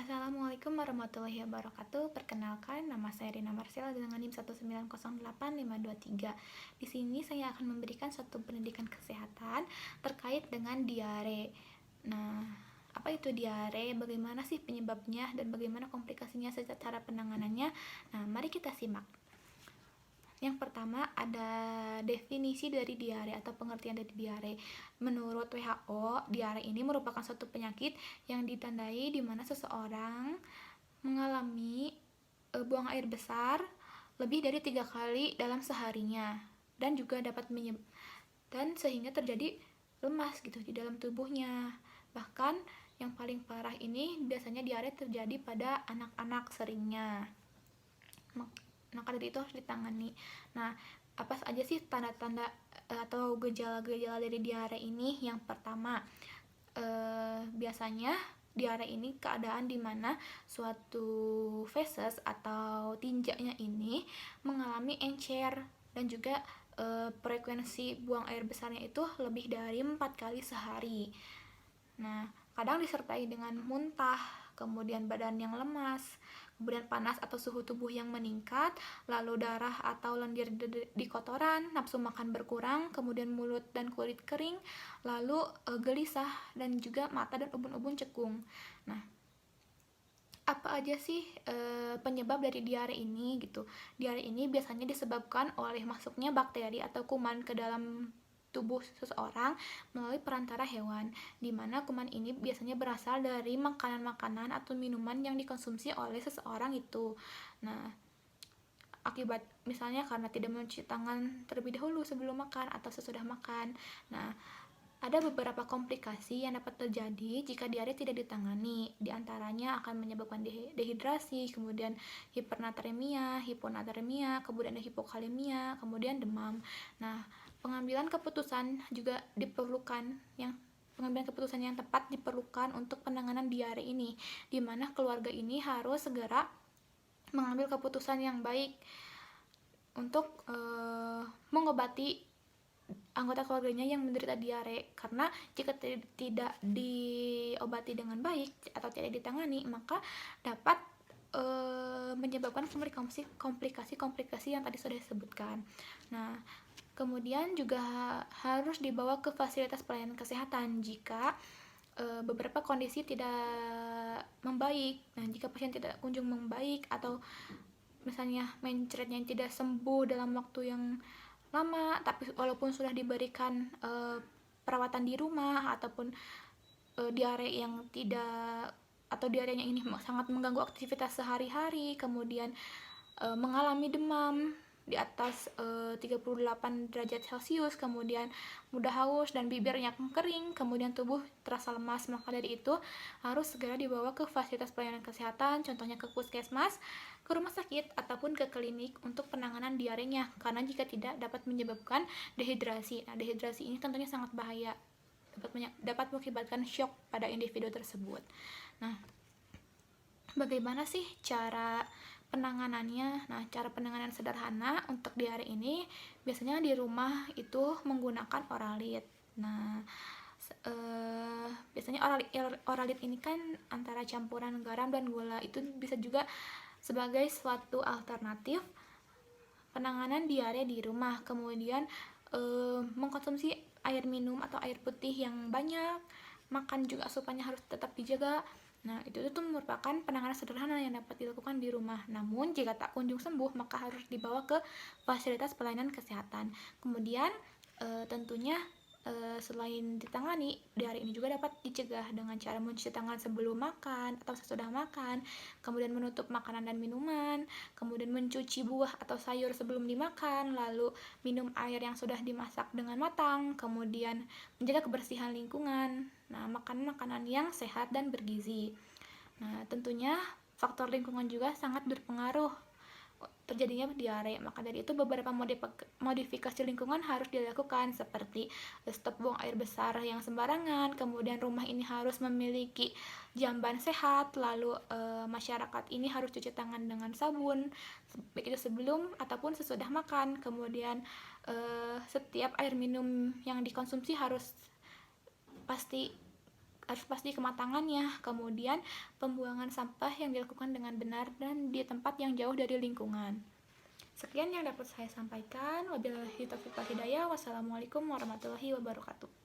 Assalamualaikum warahmatullahi wabarakatuh. Perkenalkan, nama saya Rina Marcella dengan NIM 1908523. Di sini saya akan memberikan suatu pendidikan kesehatan terkait dengan diare. Nah, apa itu diare? Bagaimana sih penyebabnya dan bagaimana komplikasinya serta cara penanganannya? Nah, mari kita simak. Yang pertama ada definisi dari diare atau pengertian dari diare. Menurut WHO, diare ini merupakan suatu penyakit yang ditandai di mana seseorang mengalami buang air besar lebih dari 3 kali dalam seharinya dan juga dapat dan sehingga terjadi lemas gitu di dalam tubuhnya. Bahkan yang paling parah ini biasanya diare terjadi pada anak-anak seringnya. Maka dari itu harus ditangani. Nah, apa saja sih tanda-tanda atau gejala-gejala dari diare ini? Yang pertama, biasanya diare ini keadaan di mana suatu feses atau tinjanya ini mengalami encer dan juga frekuensi buang air besarnya itu lebih dari 4 kali sehari. Nah, kadang disertai dengan muntah, kemudian badan yang lemas, kemudian panas atau suhu tubuh yang meningkat, lalu darah atau lendir di kotoran, nafsu makan berkurang, kemudian mulut dan kulit kering, lalu gelisah dan juga mata dan ubun-ubun cekung. Nah, apa aja sih penyebab dari diare ini gitu? Diare ini biasanya disebabkan oleh masuknya bakteri atau kuman ke dalam tubuh seseorang melalui perantara hewan, di mana kuman ini biasanya berasal dari makanan-makanan atau minuman yang dikonsumsi oleh seseorang itu. Nah, akibat misalnya karena tidak mencuci tangan terlebih dahulu sebelum makan atau sesudah makan. Nah, ada beberapa komplikasi yang dapat terjadi jika diare tidak ditangani. Di antaranya akan menyebabkan dehidrasi, kemudian hipernatremia, hiponatremia, kemudian ada hipokalemia, kemudian demam. Nah, pengambilan keputusan juga diperlukan pengambilan keputusan yang tepat diperlukan untuk penanganan diare ini, di mana keluarga ini harus segera mengambil keputusan yang baik untuk mengobati anggota keluarganya yang menderita diare, karena jika tidak diobati dengan baik atau tidak ditangani maka dapat menyebabkan komplikasi-komplikasi yang tadi sudah disebutkan. Nah, kemudian juga harus dibawa ke fasilitas pelayanan kesehatan jika beberapa kondisi tidak membaik. Nah, jika pasien tidak kunjung membaik atau misalnya mencretnya tidak sembuh dalam waktu yang lama, tapi walaupun sudah diberikan perawatan di rumah ataupun diare yang tidak atau diarenya ini sangat mengganggu aktivitas sehari-hari, kemudian mengalami demam di atas 38 derajat Celcius, kemudian mudah haus dan bibirnya kering, kemudian tubuh terasa lemas, maka dari itu harus segera dibawa ke fasilitas pelayanan kesehatan, contohnya ke puskesmas, ke rumah sakit, ataupun ke klinik untuk penanganan diarenya, karena jika tidak dapat menyebabkan dehidrasi. Nah, dehidrasi ini tentunya sangat bahaya, dapat mengakibatkan shock pada individu tersebut. Nah, bagaimana sih cara penanganannya? Nah, cara penanganan sederhana untuk diare ini biasanya di rumah itu menggunakan oralit. Nah, biasanya oralit ini kan antara campuran garam dan gula, itu bisa juga sebagai suatu alternatif penanganan diare di rumah. Kemudian mengkonsumsi air minum atau air putih yang banyak, makan juga asupannya harus tetap dijaga. Nah, itu merupakan penanganan sederhana yang dapat dilakukan di rumah. Namun, jika tak kunjung sembuh, maka harus dibawa ke fasilitas pelayanan kesehatan. Kemudian, tentunya selain ditangani, diare ini juga dapat dicegah dengan cara mencuci tangan sebelum makan atau sesudah makan, kemudian menutup makanan dan minuman, kemudian mencuci buah atau sayur sebelum dimakan, lalu minum air yang sudah dimasak dengan matang, kemudian menjaga kebersihan lingkungan. Nah, makan makanan yang sehat dan bergizi. Nah, tentunya faktor lingkungan juga sangat berpengaruh terjadinya diare. Maka dari itu beberapa modifikasi lingkungan harus dilakukan, seperti stop buang air besar yang sembarangan, kemudian rumah ini harus memiliki jamban sehat, lalu masyarakat ini harus cuci tangan dengan sabun baik itu sebelum ataupun sesudah makan, kemudian setiap air minum yang dikonsumsi harus pasti harus pasti kematangannya, kemudian pembuangan sampah yang dilakukan dengan benar dan di tempat yang jauh dari lingkungan. Sekian yang dapat saya sampaikan. Wabillahi taufiq wal hidayah. Wassalamualaikum warahmatullahi wabarakatuh.